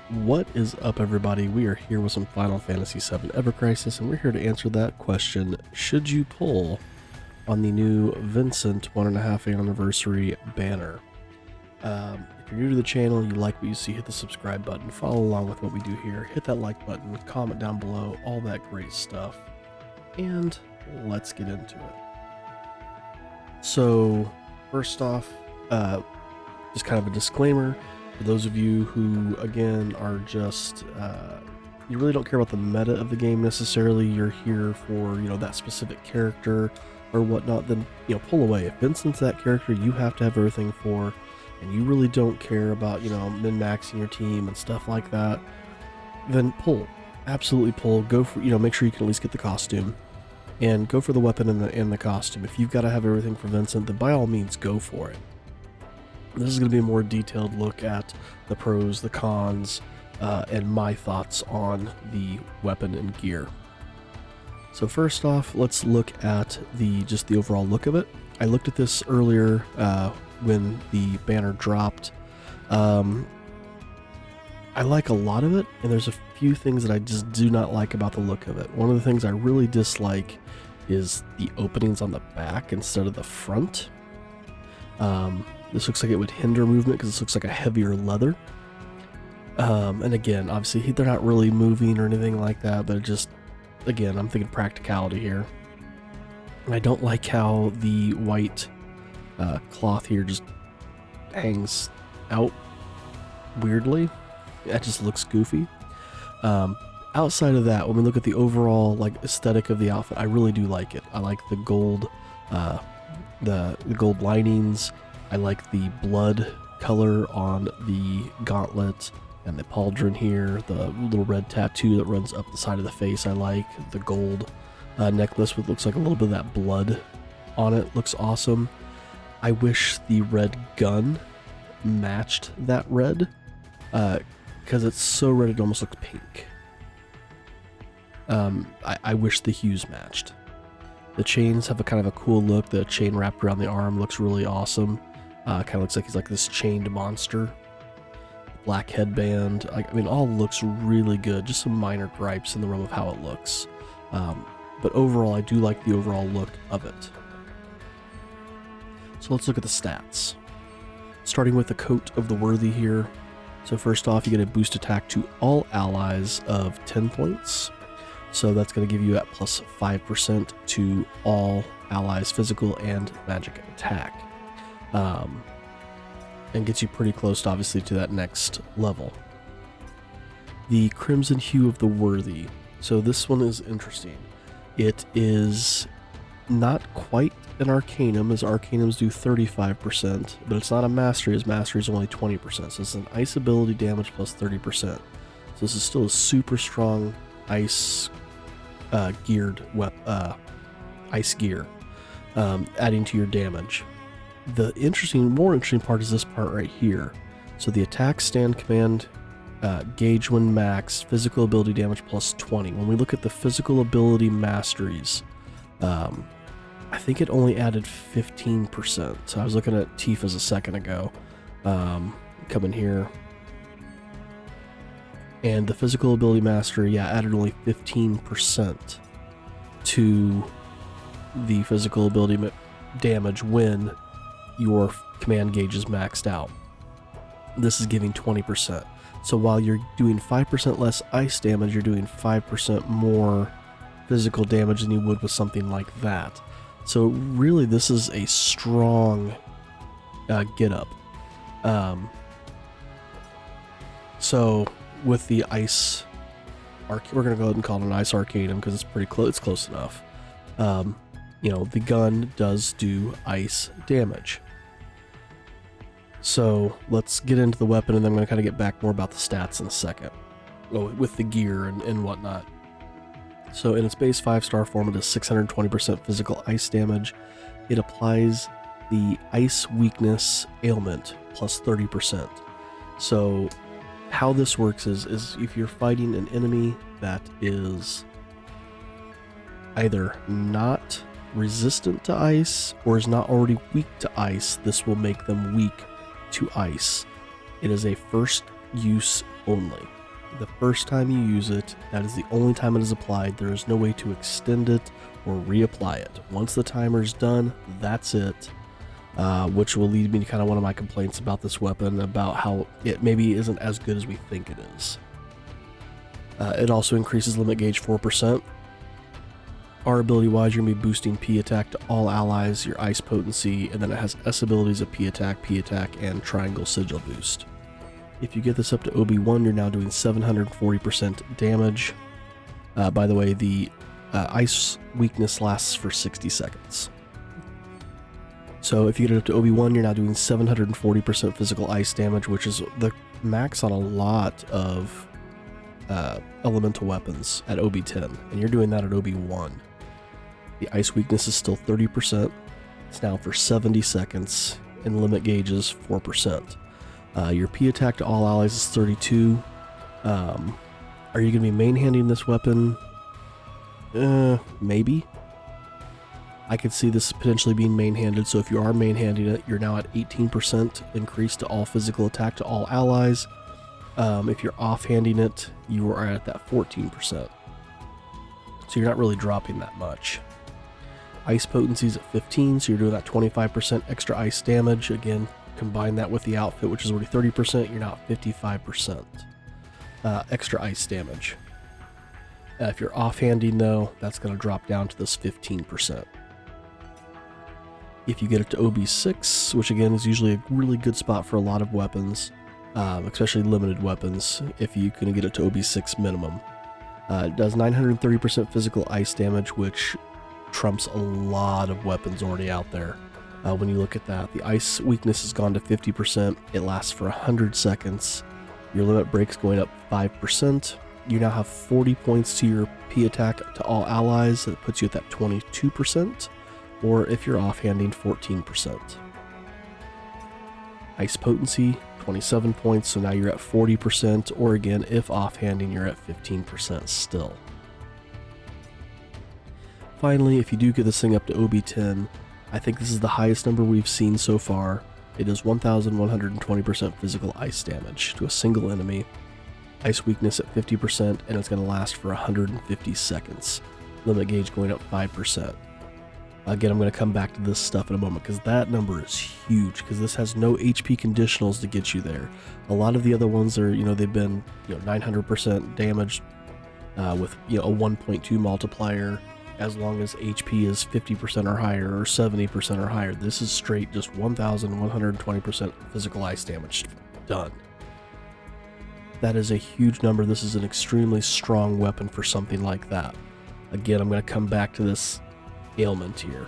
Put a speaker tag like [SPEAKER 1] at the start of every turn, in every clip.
[SPEAKER 1] What is up, everybody? We are here with some Final Fantasy VII Ever Crisis, and we're here to answer that question: should you pull on the new Vincent 1.5 anniversary banner? If you're new to the channel, you like what you see, hit the subscribe button, follow along with what we do here, hit that like button, comment down below, all that great stuff, and let's get into it. So, first off, just kind of a disclaimer. For those of you who, again, are just, you really don't care about the meta of the game necessarily, you're here for, that specific character or whatnot, then, pull away. If Vincent's that character you have to have everything for, and you really don't care about, min-maxing your team and stuff like that, then pull. Absolutely pull. Go for, make sure you can at least get the costume, and go for the weapon and the costume. If you've got to have everything for Vincent, then by all means, go for it. This is going to be a more detailed look at the pros, the cons, and my thoughts on the weapon and gear. So first off, let's look at just the overall look of it. I looked at this earlier when the banner dropped. I like a lot of it, and there's a few things that I just do not like about the look of it. One of the things I really dislike is the openings on the back instead of the front. This looks like it would hinder movement because this looks like a heavier leather. And again, obviously they're not really moving or anything like that, but just, again, I'm thinking practicality here. I don't like how the white cloth here just hangs out weirdly. That just looks goofy. Outside of that, when we look at the overall aesthetic of the outfit, I really do like it. I like the gold, the gold linings. I like the blood color on the gauntlet and the pauldron here, the little red tattoo that runs up the side of the face. I like the gold necklace with looks like a little bit of that blood on it. Looks awesome. I wish the red gun matched that red because it's so red it almost looks pink. I wish the hues matched. The chains have a kind of a cool look. The chain wrapped around the arm looks really awesome. Kind of looks like he's like this chained monster. Black headband. I mean, all looks really good. Just some minor gripes in the realm of how it looks. But overall, I do like the overall look of it. So let's look at the stats. Starting with the Coat of the Worthy here. So first off, you get a boost attack to all allies of 10 points. So that's going to give you at plus 5% to all allies' physical and magic attack. And gets you pretty close, obviously, to that next level. The Crimson Hue of the Worthy. So this one is interesting. It is not quite an Arcanum, as Arcanums do 35%, but it's not a Mastery, as Mastery is only 20%. So it's an Ice ability damage plus 30%. So this is still a super strong ice geared ice gear, adding to your damage. The more interesting part is this part right here. So the attack, stand, command, gauge when max, physical ability damage plus 20. When we look at the physical ability masteries, I think it only added 15%. So I was looking at Tifa's a second ago. Come in here. And the physical ability mastery, added only 15% to the physical ability damage when your command gauge is maxed out. This is giving 20%. So while you're doing 5% less ice damage, you're doing 5% more physical damage than you would with something like that. So really, this is a strong get up. So with the ice, we're going to go ahead and call it an ice arcanum because it's pretty close. It's close enough. The gun does do ice damage. So let's get into the weapon, and then I'm going to kind of get back more about the stats in a second. With the gear and whatnot. So in its base 5-star form, it does 620% physical ice damage. It applies the ice weakness ailment plus 30%. So how this works is if you're fighting an enemy that is either not resistant to ice or is not already weak to ice, this will make them weak to ice. It is a first use only. The first time you use it, that is the only time it is applied. There is no way to extend it or reapply it. Once the timer is done, that's it. Which will lead me to kind of one of my complaints about this weapon, about how it maybe isn't as good as we think it is. It also increases limit gauge 4%. R ability wise, you're going to be boosting P attack to all allies, your ice potency, and then it has S abilities of P attack, and triangle sigil boost. If you get this up to OB1, you're now doing 740% damage. By the way, the ice weakness lasts for 60 seconds. So if you get it up to OB1, you're now doing 740% physical ice damage, which is the max on a lot of elemental weapons at OB10, and you're doing that at OB1. The ice weakness is still 30%. It's now for 70 seconds, and limit gauge is 4%. Your P attack to all allies is 32. Are you going to be main-handing this weapon? Maybe. I could see this potentially being main-handed, so if you are main-handing it, you're now at 18% increase to all physical attack to all allies. If you're off-handing it, you are at that 14%. So you're not really dropping that much. Ice potency is at 15, so you're doing that 25% extra ice damage. Again, combine that with the outfit, which is already 30%, you're now at 55% extra ice damage. If you're off-handing, though, that's going to drop down to this 15%. If you get it to OB6, which again is usually a really good spot for a lot of weapons, especially limited weapons, if you can get it to OB6 minimum. It does 930% physical ice damage, which trumps a lot of weapons already out there. When you look at that, the ice weakness has gone to 50%. It lasts for 100 seconds. Your limit break's going up 5%. You now have 40 points to your P attack to all allies. That puts you at that 22%. Or if you're offhanding, 14%. Ice potency, 27 points, so now you're at 40%. Or again, if offhanding, you're at 15% still. Finally, if you do get this thing up to OB10, I think this is the highest number we've seen so far. It is 1,120% physical ice damage to a single enemy. Ice weakness at 50%, and it's going to last for 150 seconds. Limit gauge going up 5%. Again, I'm going to come back to this stuff in a moment, because that number is huge, because this has no HP conditionals to get you there. A lot of the other ones are, they've been 900% damage with a 1.2 multiplier, as long as HP is 50% or higher, or 70% or higher. This is straight just 1,120% physical ice damage. Done. That is a huge number. This is an extremely strong weapon for something like that. Again, I'm going to come back to this ailment here.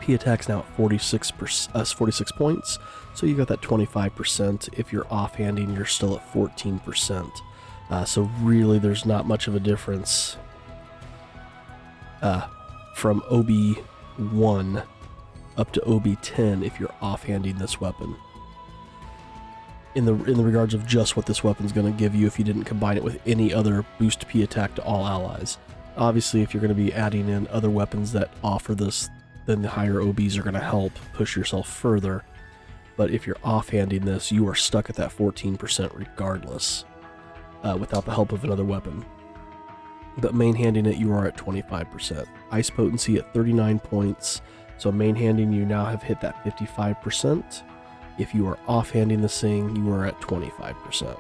[SPEAKER 1] P attack's now at 46 points, so you got that 25%. If you're offhanding, you're still at 14%. So really, there's not much of a difference from OB1 up to OB10 if you're offhanding this weapon. In the regards of just what this weapon's going to give you if you didn't combine it with any other boost P attack to all allies. Obviously, if you're going to be adding in other weapons that offer this, then the higher OBs are going to help push yourself further. But if you're offhanding this, you are stuck at that 14% regardless, without the help of another weapon. But main-handing it, you are at 25%. Ice potency at 39 points, so main-handing you now have hit that 55%. If you are off-handing this thing, you are at 25%,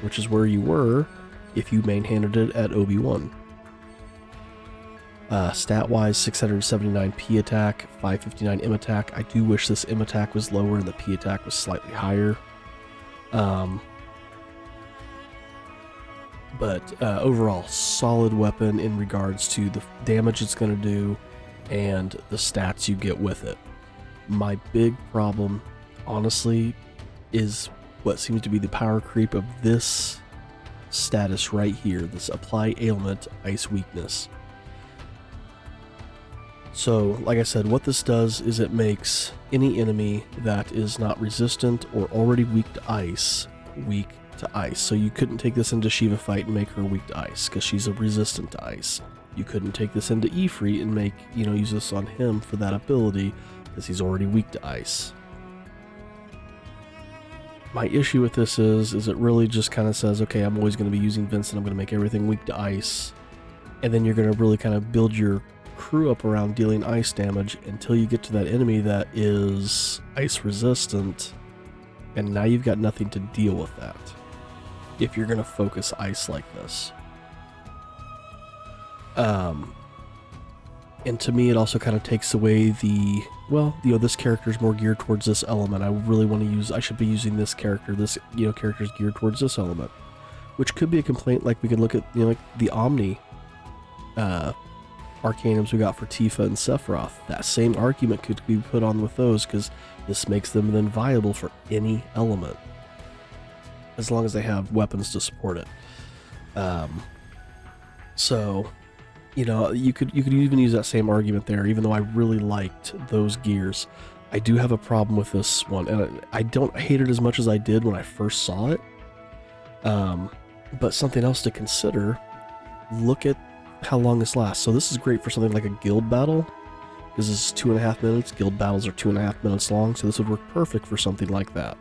[SPEAKER 1] which is where you were if you main-handed it at OB1. Stat-wise, 679 P attack, 559 M attack. I do wish this M attack was lower and the P attack was slightly higher. But overall, solid weapon in regards to the damage it's going to do and the stats you get with it. My big problem, honestly, is what seems to be the power creep of this status right here, this apply ailment ice weakness. So, like I said, what this does is it makes any enemy that is not resistant or already weak to ice, weak to ice. So you couldn't take this into Shiva fight and make her weak to ice, because she's resistant to ice. You couldn't take this into Ifrit and make, use this on him for that ability, because he's already weak to ice. My issue with this is it really just kind of says, okay, I'm always going to be using Vincent. I'm going to make everything weak to ice. And then you're going to really kind of build your crew up around dealing ice damage until you get to that enemy that is ice resistant. And now you've got nothing to deal with that if you're going to focus ice like this. And to me, it also kind of takes away the, well, this character is more geared towards this element. I should be using this character. This, character is geared towards this element, which could be a complaint. Like we could look at, like the Omni Arcanums we got for Tifa and Sephiroth. That same argument could be put on with those, because this makes them then viable for any element, as long as they have weapons to support it. So, you could even use that same argument there, even though I really liked those gears. I do have a problem with this one, and I don't hate it as much as I did when I first saw it. But something else to consider, look at how long this lasts. So this is great for something like a guild battle, because this is 2.5 minutes. Guild battles are 2.5 minutes long, so this would work perfect for something like that.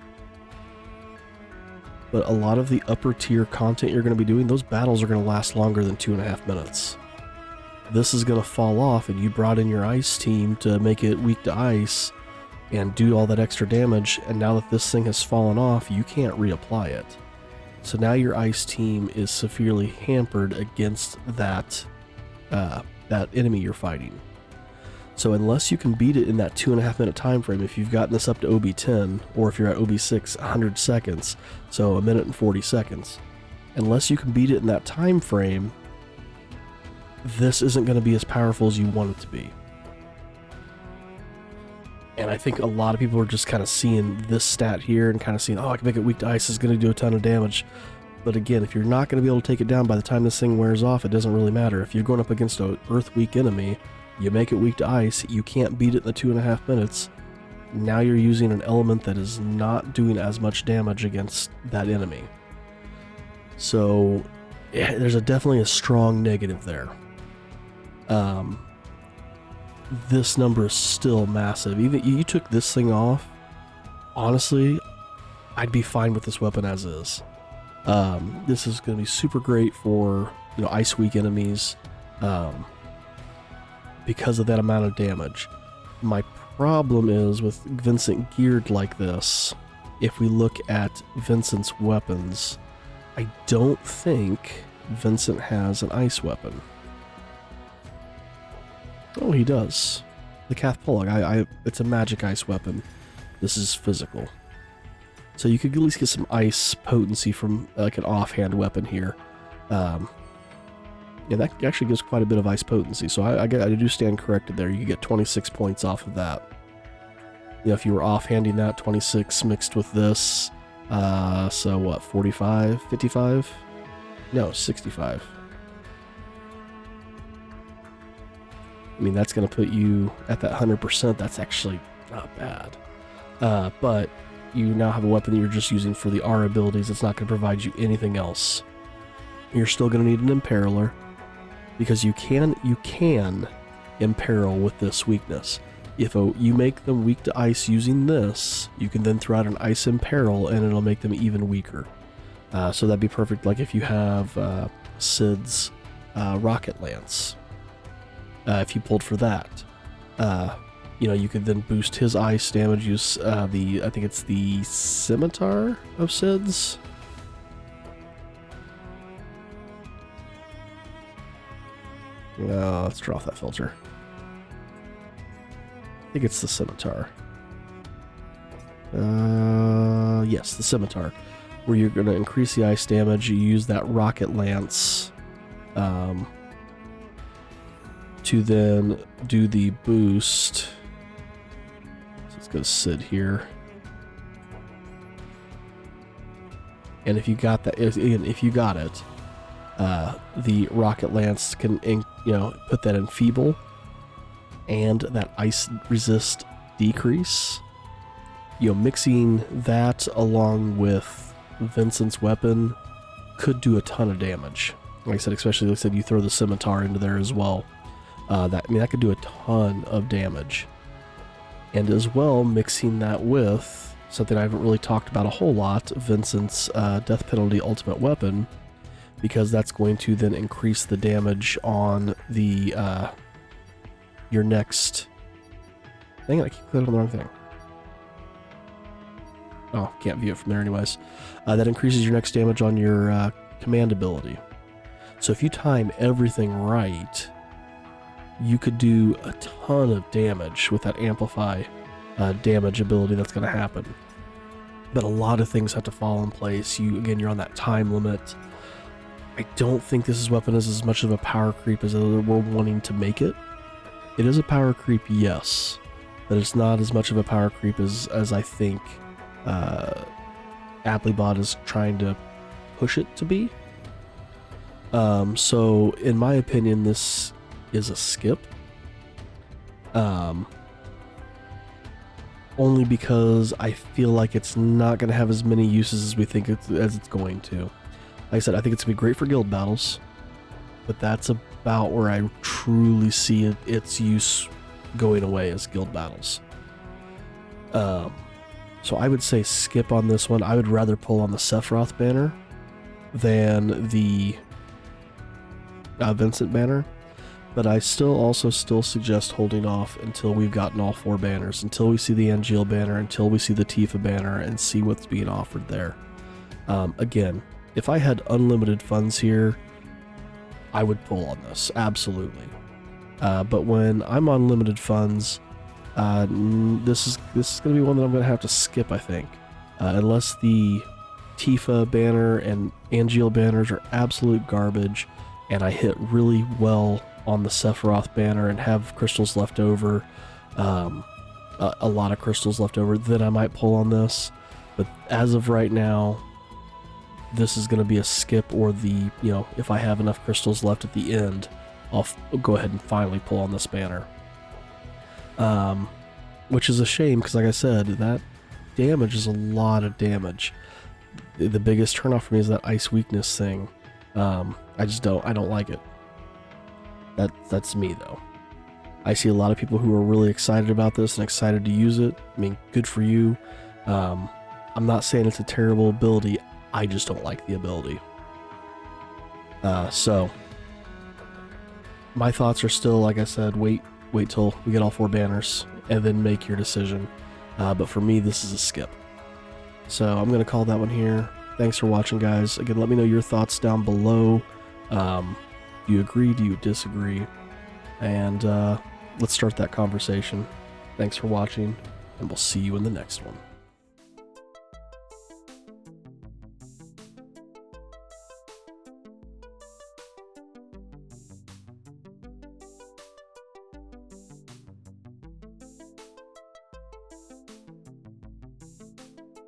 [SPEAKER 1] But a lot of the upper tier content you're going to be doing, those battles are going to last longer than 2.5 minutes. This is going to fall off, and you brought in your ice team to make it weak to ice and do all that extra damage, and now that this thing has fallen off, you can't reapply it. So now your ice team is severely hampered against that enemy you're fighting. So unless you can beat it in that 2.5 minute time frame, if you've gotten this up to OB10, or if you're at OB6, 100 seconds, so 1 minute and 40 seconds, unless you can beat it in that time frame, this isn't going to be as powerful as you want it to be. And I think a lot of people are just kind of seeing this stat here and kind of seeing, oh, I can make it weak to ice, it's going to do a ton of damage. But again, if you're not going to be able to take it down by the time this thing wears off, it doesn't really matter. If you're going up against an earth-weak enemy, you make it weak to ice, you can't beat it in the 2.5 minutes. Now you're using an element that is not doing as much damage against that enemy. So yeah, there's definitely a strong negative there. This number is still massive. Even you took this thing off, honestly, I'd be fine with this weapon as is. This is going to be super great for ice weak enemies, because of that amount of damage. My problem is with Vincent geared like this, if we look at Vincent's weapons, I don't think Vincent has an ice weapon. Oh, he does. The Cath Pollock. It's a magic ice weapon. This is physical. So you could at least get some ice potency from like an offhand weapon here. And that actually gives quite a bit of ice potency. So I do stand corrected there. You could get 26 points off of that. If you were offhanding that, 26 mixed with this. So what, 45? 55? No, 65. I mean, that's going to put you at that 100%. That's actually not bad. But you now have a weapon that you're just using for the R abilities. It's not going to provide you anything else. You're still going to need an Imperiler, because you can imperil with this weakness. If you make them weak to ice using this, you can then throw out an Ice Imperil, and it'll make them even weaker. So that'd be perfect, like if you have Sid's Rocket Lance. If you pulled for that, you could then boost his ice damage. Use I think it's the Scimitar of Sid's. Let's draw off that filter. I think it's the Scimitar. Yes, the Scimitar, where you're going to increase the ice damage. You use that Rocket Lance to then do the boost. So let's go to Sid here. And if you got that, if you got it, the Rocket Lance can, put that in Feeble, and that ice resist decrease. Mixing that along with Vincent's weapon could do a ton of damage. Like I said, especially like I said, you throw the Scimitar into there as well. That could do a ton of damage. And as well, mixing that with something I haven't really talked about a whole lot, Vincent's death penalty ultimate weapon, because that's going to then increase the damage on the your next... Dang it, I keep clicking on the wrong thing. Oh, can't view it from there anyways. That increases your next damage on your command ability. So if you time everything right, you could do a ton of damage with that amplify damage ability that's going to happen. But a lot of things have to fall in place. You're on that time limit. I don't think this weapon is as much of a power creep as we're wanting to make it. It is a power creep, yes, but it's not as much of a power creep as I think Applebot is trying to push it to be. So in my opinion, this is a skip. Only because I feel like it's not going to have as many uses as we think as it's going to. Like I said, I think it's going to be great for guild battles, but that's about where I truly see its use going away as guild battles. So I would say skip on this one. I would rather pull on the Sephiroth banner than the Vincent banner, but I still suggest holding off until we've gotten all 4 banners, until we see the Angeal banner, until we see the Tifa banner, and see what's being offered there. Again, if I had unlimited funds here, I would pull on this, absolutely. But when I'm on limited funds, this is going to be one that I'm going to have to skip, I think. Unless the Tifa banner and Angeal banners are absolute garbage, and I hit really well on the Sephiroth banner and have crystals left over, a lot of crystals left over, then I might pull on this. But as of right now, this is going to be a skip, or if I have enough crystals left at the end, I'll go ahead and finally pull on this banner. Which is a shame, because like I said, that damage is a lot of damage. The biggest turnoff for me is that ice weakness thing. I don't like it. That's me though. I see a lot of people who are really excited about this and excited to use it. I mean, good for you. I'm not saying it's a terrible ability, I just don't like the ability. So my thoughts are still, like I said, wait till we get all 4 banners and then make your decision. But for me, this is a skip. So I'm going to call that one here. Thanks for watching, guys. Again, let me know your thoughts down below. Do you agree? Do you disagree? And let's start that conversation. Thanks for watching, and we'll see you in the next one.